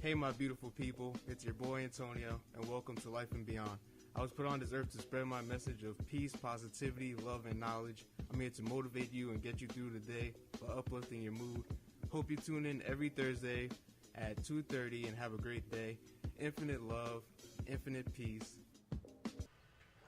Hey, my beautiful people, it's your boy Antonio, and welcome to Life and Beyond. I was put on this earth to spread my message of peace, positivity, love, and knowledge. I'm here to motivate you and get you through the day by uplifting your mood. Hope you tune in every Thursday at 2:30 and have a great day. Infinite love, infinite peace.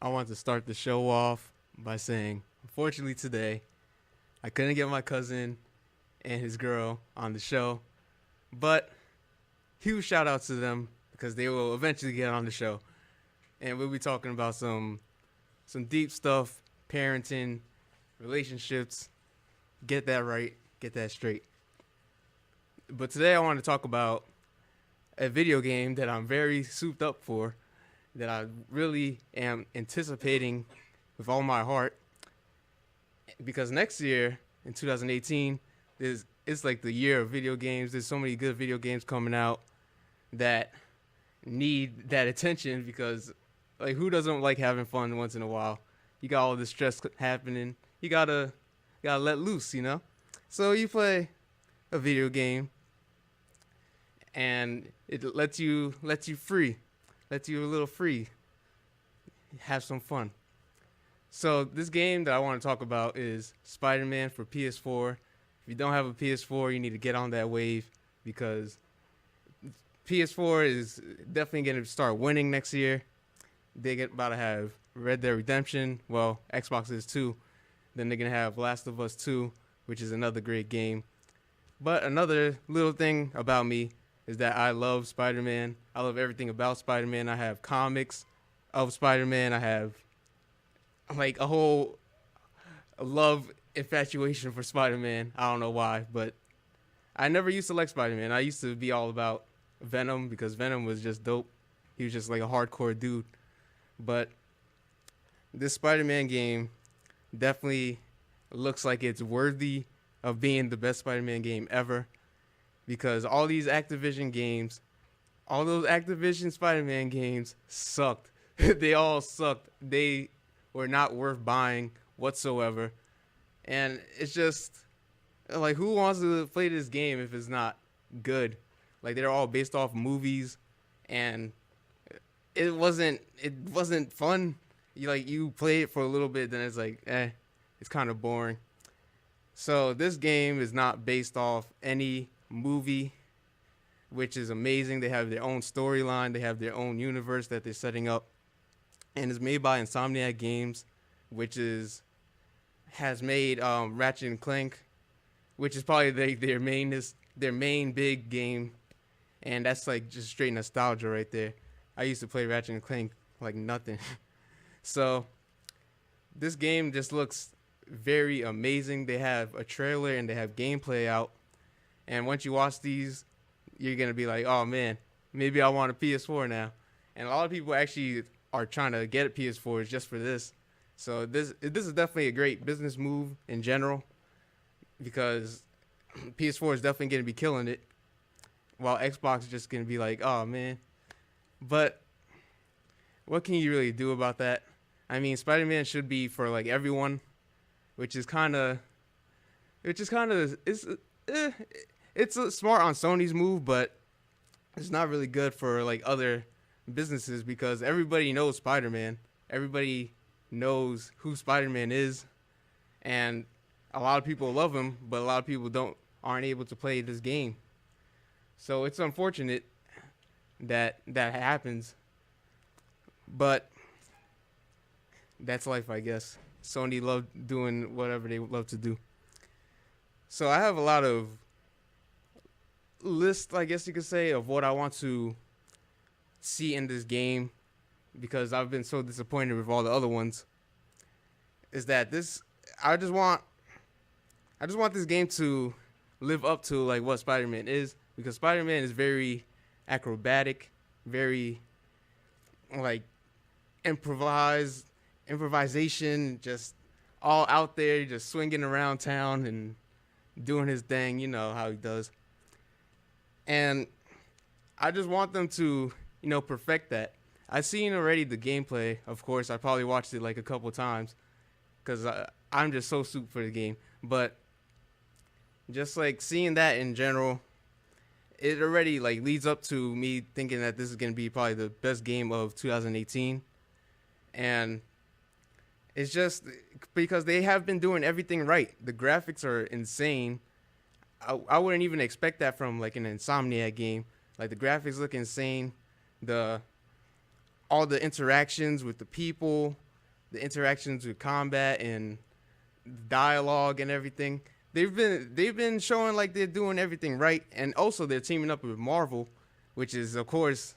I want to start the show off by saying, unfortunately today, I couldn't get my cousin and his girl on the show, but huge shout out to them because they will eventually get on the show. And we'll be talking about some deep stuff, parenting, relationships. Get that right, get that straight. But today I want to talk about a video game that I'm very souped up for, that I really am anticipating with all my heart. Because next year, in 2018, it's like the year of video games. There's so many good video games coming out that need that attention because, like, who doesn't like having fun once in a while? You got all this stress happening. You gotta let loose, you know? So you play a video game and it lets you free. Lets you a little free. Have some fun. So this game that I want to talk about is Spider-Man for ps4. If you don't have a ps4, you need to get on that wave because ps4 is definitely going to start winning next year. They're about to have Red Dead Redemption. Well, Xbox is too. Then they're going to have Last of Us 2, which is another great game. But another little thing about me is that I love Spider-Man. I love everything about Spider-Man. I have comics of Spider-Man. I have like a whole love infatuation for Spider-Man. I don't know why, but I never used to like Spider-Man. I used to be all about Venom because Venom was just dope. He was just like a hardcore dude. But this Spider-Man game definitely looks like it's worthy of being the best Spider-Man game ever because all these Activision games, all those Activision Spider-Man games sucked. They all sucked. They were not worth buying whatsoever. And it's just like, who wants to play this game if it's not good? Like, they're all based off movies and it wasn't fun. You play it for a little bit, then it's like, it's kind of boring. So this game is not based off any movie, which is amazing. They have their own storyline. They have their own universe that they're setting up. And it's made by Insomniac Games, which has made Ratchet and Clank, which is probably their main big game. And that's like just straight nostalgia right there. I used to play Ratchet and Clank like nothing. So this game just looks very amazing. They have a trailer and they have gameplay out. And once you watch these, you're going to be like, oh man, maybe I want a PS4 now. And a lot of people actually are trying to get a PS4 just for this. So this is definitely a great business move in general because PS4 is definitely going to be killing it while Xbox is just going to be like, oh man. But what can you really do about that? I mean, Spider-Man should be for like everyone, which is kind of it's smart on Sony's move, but it's not really good for like other businesses because everybody knows Spider-Man. Everybody knows who Spider-Man is, and a lot of people love him, but a lot of people aren't able to play this game. So it's unfortunate that happens, but that's life, I guess. Sony loved doing whatever they love to do. So I have a lot of lists, I guess you could say, of what I want to see in this game because I've been so disappointed with all the other ones. Is that I just want this game to live up to like what Spider-Man is, because Spider-Man is very acrobatic, very like improvisation, just all out there, just swinging around town and doing his thing. You know how he does. And I just want them to, perfect that. I've seen already the gameplay, of course. I probably watched it like a couple times because I'm just so super for the game. But just like seeing that in general, it already like leads up to me thinking that this is gonna be probably the best game of 2018, and it's just because they have been doing everything right. The graphics are insane. I wouldn't even expect that from like an Insomniac game. Like the graphics look insane. The all the interactions with the people, the interactions with combat and dialogue and everything. They've been showing like they're doing everything right, and also they're teaming up with Marvel, which is of course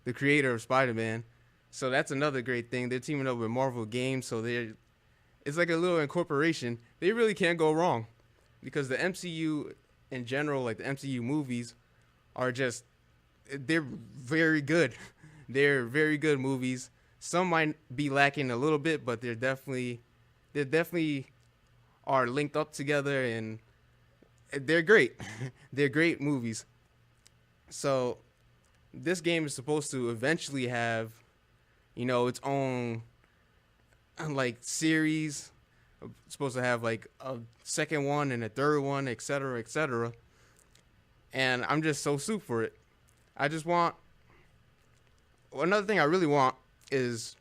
the creator of Spider-Man. So that's another great thing. They're teaming up with Marvel Games, so it's like a little incorporation. They really can't go wrong, because the MCU in general, like the MCU movies, are just they're very good. They're very good movies. Some might be lacking a little bit, but they definitely are linked up together, and they're great. They're great movies. So this game is supposed to eventually have, its own like series. It's supposed to have like a second one and a third one, etc., etc. And I'm just so stoked for it. I just want another thing I really want is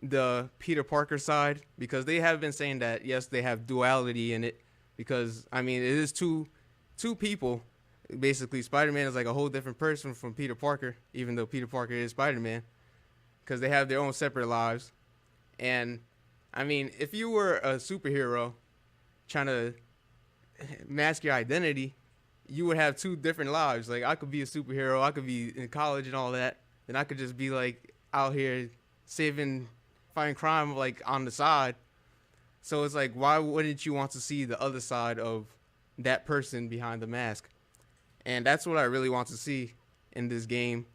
the Peter Parker side, because they have been saying that yes, they have duality in it, because I mean it is two people. Basically, Spider-Man is like a whole different person from Peter Parker, even though Peter Parker is Spider-Man, because they have their own separate lives. And I mean, if you were a superhero trying to mask your identity, you would have two different lives. Like I could be a superhero, I could be in college and all that, then I could just be like out here fighting crime like on the side. So it's like, why wouldn't you want to see the other side of that person behind the mask? And that's what I really want to see in this game.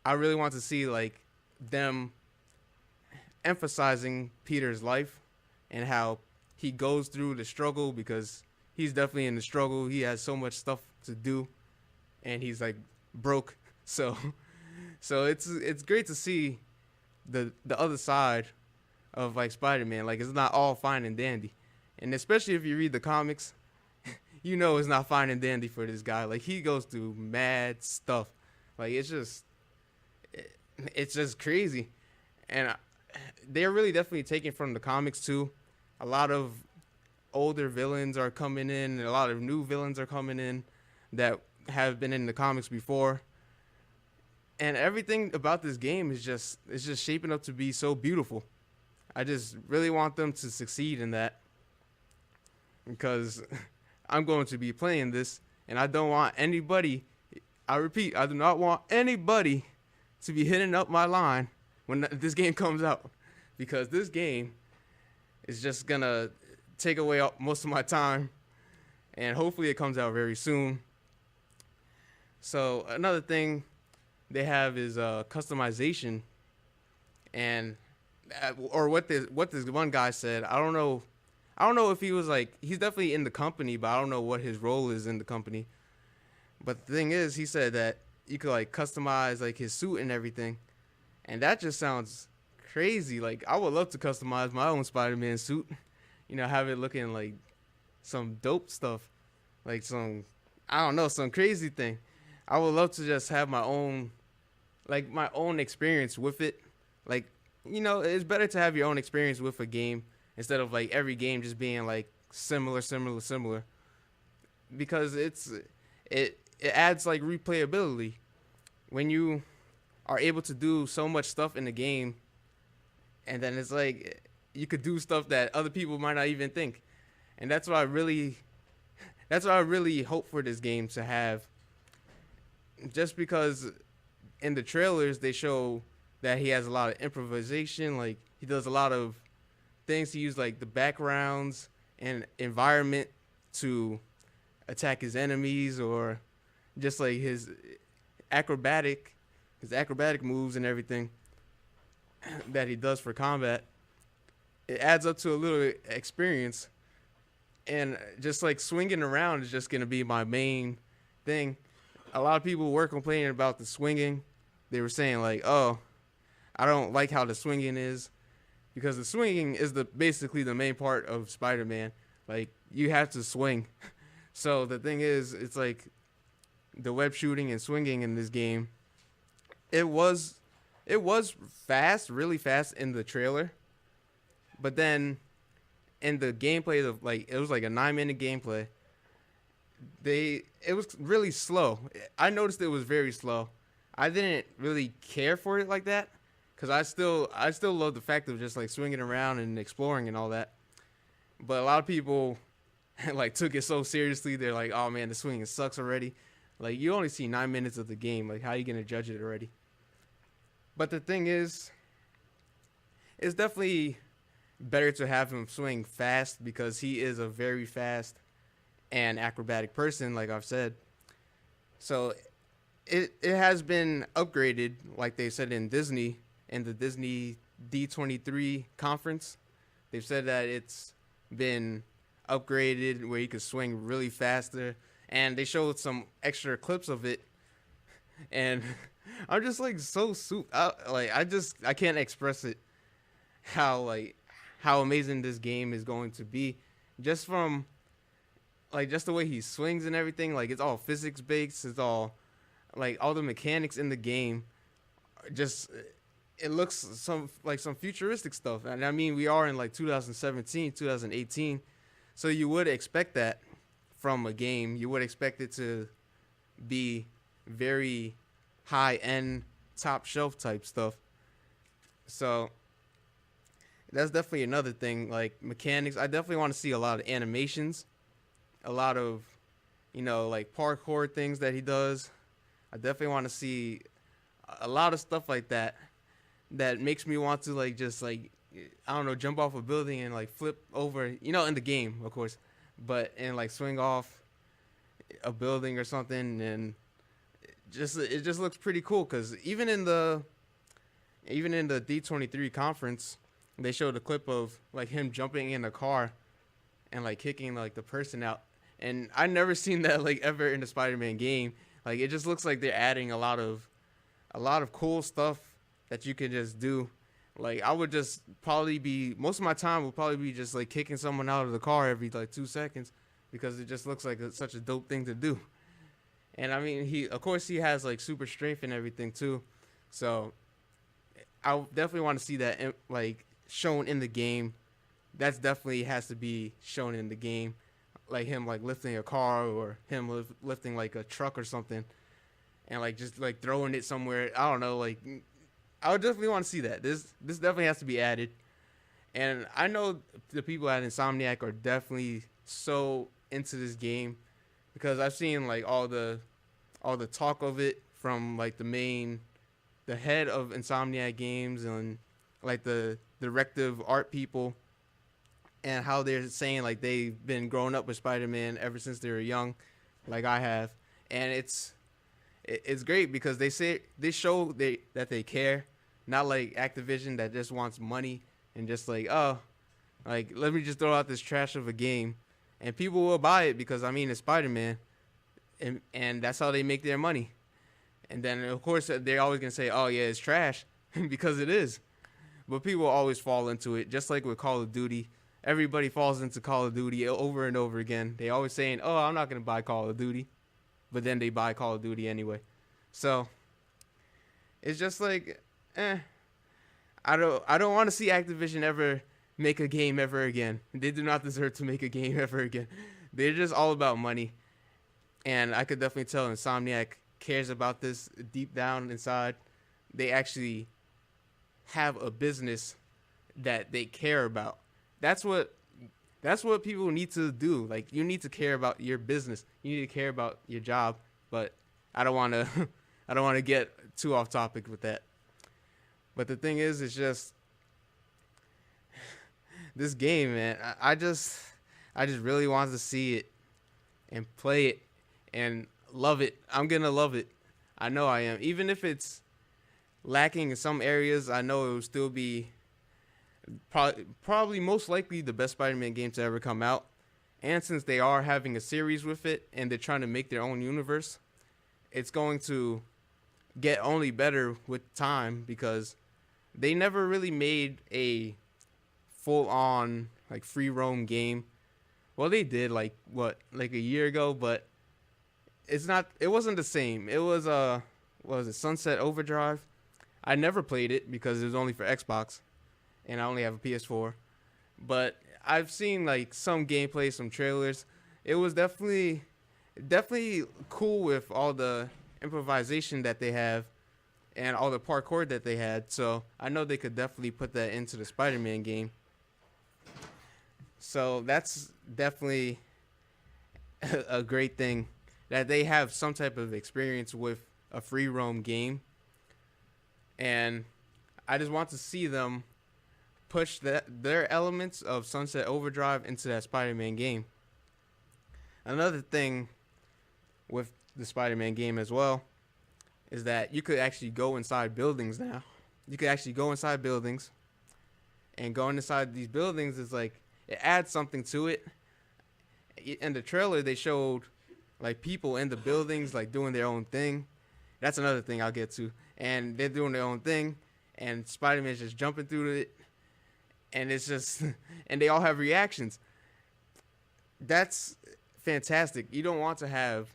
I really want to see like them emphasizing Peter's life and how he goes through the struggle, because he's definitely in the struggle. He has so much stuff to do and he's like broke. So it's great to see the other side of like Spider-Man. Like it's not all fine and dandy. And especially if you read the comics, it's not fine and dandy for this guy. Like he goes through mad stuff. Like it's just crazy. And they're really definitely taking from the comics too. A lot of older villains are coming in, and a lot of new villains are coming in that have been in the comics before. And everything about this game is just shaping up to be so beautiful. I just really want them to succeed in that, because I'm going to be playing this, and I don't want anybody, I repeat, I do not want anybody to be hitting up my line when this game comes out, because this game is just gonna take away most of my time, and hopefully it comes out very soon. So another thing they have is customization, and or what this one guy said. I don't know if he was like, he's definitely in the company, but I don't know what his role is in the company. But the thing is, he said that you could like customize like his suit and everything, and that just sounds crazy. Like I would love to customize my own Spider-Man suit, have it looking like some dope stuff, like some crazy thing. I would love to just have my own experience with it. Like, it's better to have your own experience with a game instead of like every game just being like similar, because it adds like replayability when you are able to do so much stuff in the game, and then it's like you could do stuff that other people might not even think. And that's what I really hope for this game to have, just because in the trailers they show that he has a lot of improvisation. Like he does a lot of things to use like the backgrounds and environment to attack his enemies, or just like his acrobatic moves and everything that he does for combat. It adds up to a little experience, and just like swinging around is just going to be my main thing. A lot of people were complaining about the swinging. They were saying like, oh, I don't like how the swinging is, because the swinging is basically the main part of Spider-Man. Like you have to swing. So the thing is, it's like the web shooting and swinging in this game, it was fast, really fast in the trailer, but then in the gameplay of like it was like a 9-minute gameplay. It was really slow. I noticed it was very slow. I didn't really care for it like that because I still love the fact of just like swinging around and exploring and all that. But a lot of people like took it so seriously. They're like, "Oh man, the swinging sucks already." Like you only see 9 minutes of the game. Like how are you gonna judge it already? But the thing is, it's definitely better to have him swing fast because he is a very fast and acrobatic person, like I've said. So it has been upgraded, like they said in Disney, in the Disney D23 conference. They've said that it's been upgraded where you can swing really faster, and they showed some extra clips of it, and I'm just like so I can't express it how amazing this game is going to be, just from like just the way he swings and everything. Like it's all physics based. It's all like all the mechanics in the game. Just it looks some futuristic stuff. And I mean, we are in like 2017, 2018, so you would expect that from a game. You would expect it to be very high end, top shelf type stuff. So that's definitely another thing. Like mechanics, I definitely want to see a lot of animations, a lot of, like parkour things that he does. I definitely want to see a lot of stuff like that makes me want to like just like, I don't know, jump off a building and like flip over, in the game, of course, and like swing off a building or something. And it just looks pretty cool because even in the D23 conference, they showed a clip of like him jumping in a car and like kicking like the person out. And I never seen that like ever in the Spider-Man game. Like it just looks like they're adding a lot of cool stuff that you can just do. Like I would just most of my time would probably be just like kicking someone out of the car every like 2 seconds because it just looks like such a dope thing to do. And I mean, he has like super strength and everything too. So I definitely want to see that like shown in the game. That's definitely has to be shown in the game. Like him like lifting a car or him lifting like a truck or something and like just like throwing it somewhere. I don't know, like I would definitely want to see that. This definitely has to be added. And I know the people at Insomniac are definitely so into this game because I've seen like all the talk of it from like the head of Insomniac Games and like the directive art people, and how they're saying like they've been growing up with Spider-Man ever since they were young, like I have. And it's great because they show that they care, not like Activision that just wants money and just like, oh, like let me just throw out this trash of a game, and people will buy it because I mean it's Spider-Man, and that's how they make their money. And then of course they're always gonna say, oh yeah, it's trash because it is. But people always fall into it, just like with Call of Duty. Everybody falls into Call of Duty over and over again. They always saying, oh, I'm not gonna buy Call of Duty, but then they buy Call of Duty anyway. So it's just like, I don't want to see Activision ever make a game ever again. They do not deserve to make a game ever again. They're just all about money. And I could definitely tell Insomniac cares about this deep down inside. They actually have a business that they care about. That's what people need to do. Like you need to care about your business. You need to care about your job. But I don't want to get too off topic with that. But the thing is, it's just this game, man. I just really want to see it and play it and love it. I'm gonna love it. I know I am. Even if it's lacking in some areas, I know it will still be probably most likely the best Spider-Man game to ever come out. And since they are having a series with it and they're trying to make their own universe, it's going to get only better with time because they never really made a full-on like free roam game. Well, they did like a year ago, but it wasn't the same. It was what was it, Sunset Overdrive? I never played it because it was only for Xbox, and I only have a PS4. But I've seen like some gameplay, some trailers. It was definitely cool with all the improvisation that they have and all the parkour that they had. So I know they could definitely put that into the Spider-Man game. So that's definitely a great thing that they have some type of experience with a free roam game. And I just want to see them push their elements of Sunset Overdrive into that Spider-Man game. Another thing with the Spider-Man game as well is that you could actually go inside buildings now. You could actually go inside buildings, and going inside these buildings is like, it adds something to it. In the trailer, they showed like people in the buildings like doing their own thing. That's another thing I'll get to. And they're doing their own thing, and Spider-Man's just jumping through it, and it's just, and they all have reactions. That's fantastic. You don't want to have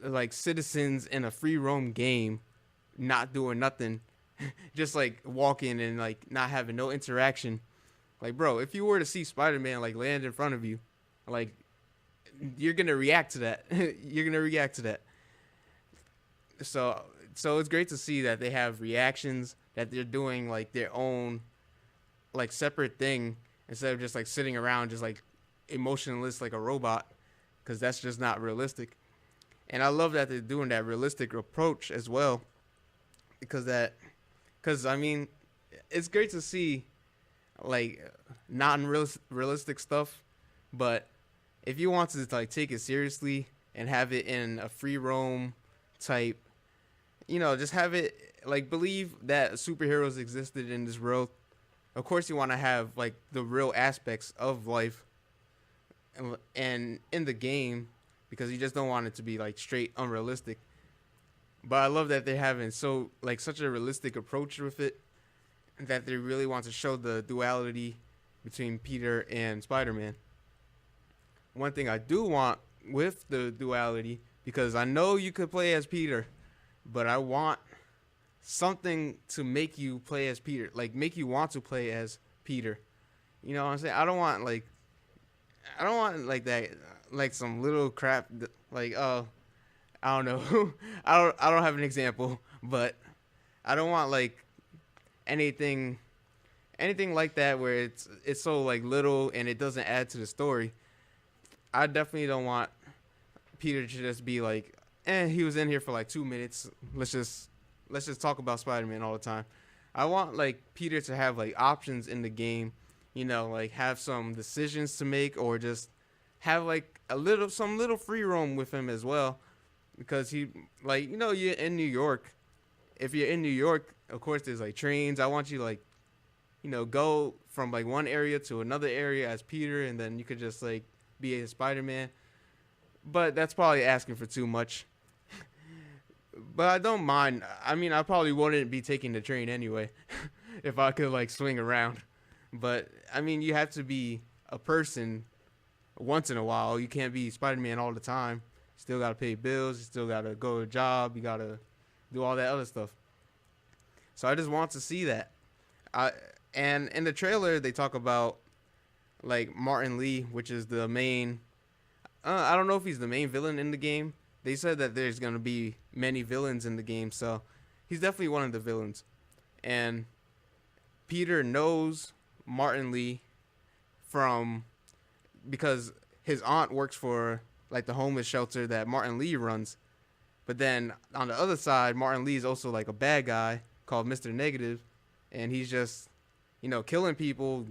like citizens in a free roam game not doing nothing, just like walking and like not having no interaction. Like, bro, if you were to see Spider-Man like land in front of you, like, you're gonna react to that. You're gonna react to that. So it's great to see that they have reactions, that they're doing like their own like separate thing instead of just like sitting around just like emotionless like a robot, because that's just not realistic. And I love that they're doing that realistic approach as well, because I mean, it's great to see like non-realistic stuff, but if you want to like take it seriously and have it in a free roam type, you know, just have it like believe that superheroes existed in this world. Of course, you want to have like the real aspects of life and in the game, because you just don't want it to be like straight unrealistic. But I love that they're having such a realistic approach with it, that they really want to show the duality between Peter and Spider-Man. One thing I do want with the duality, because I know you could play as Peter, but I want something to make you play as Peter, like make you want to play as Peter. You know what I'm saying? I don't want like that, like some little crap, like, I don't know. I don't have an example, but I don't want like anything like that where it's so like little and it doesn't add to the story. I definitely don't want Peter to just be like, he was in here for like 2 minutes. Let's just talk about Spider-Man all the time. I want like Peter to have like options in the game, you know, like have some decisions to make, or just have like some little free roam with him as well, because he, like, you know, you're in New York. If you're in New York, of course there's like trains. I want you like, you know, go from like one area to another area as Peter, and then you could just like be a Spider-Man. But that's probably asking for too much. But I don't mind. I mean, I probably wouldn't be taking the train anyway if I could like swing around. But I mean, you have to be a person once in a while. You can't be Spider-Man all the time. You still got to pay bills. You still got to go to a job. You got to do all that other stuff. So I just want to see that. And in the trailer, they talk about like Martin Lee, which is the main. I don't know if he's the main villain in the game. They said that there's going to be many villains in the game, so he's definitely one of the villains. And Peter knows Martin Lee because his aunt works for like the homeless shelter that Martin Lee runs. But then on the other side, Martin Lee is also like a bad guy called Mr. Negative, and he's just, you know, killing people,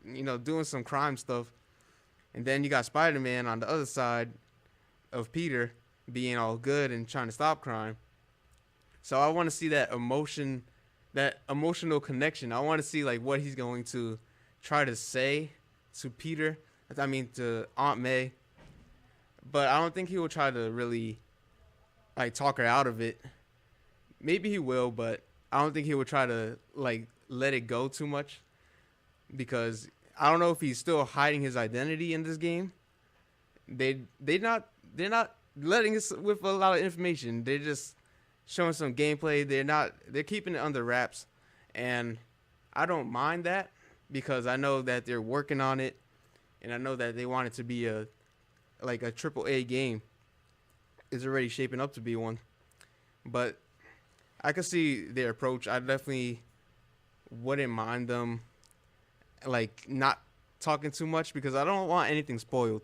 you know, doing some crime stuff. And then you got Spider-Man on the other side of Peter, being all good and trying to stop crime. So I want to see that emotional connection. I want to see like what he's going to try to say to Peter. I mean, to Aunt May. But I don't think he will try to really like talk her out of it. Maybe he will, but I don't think he will try to like let it go too much, because I don't know if he's still hiding his identity in this game. they're not letting us with a lot of information. They're just showing some gameplay. They're keeping it under wraps, and I don't mind that because I know that they're working on it, and I know that they want it to be a triple A game. It's already shaping up to be one, but I can see their approach. I definitely wouldn't mind them like not talking too much because I don't want anything spoiled.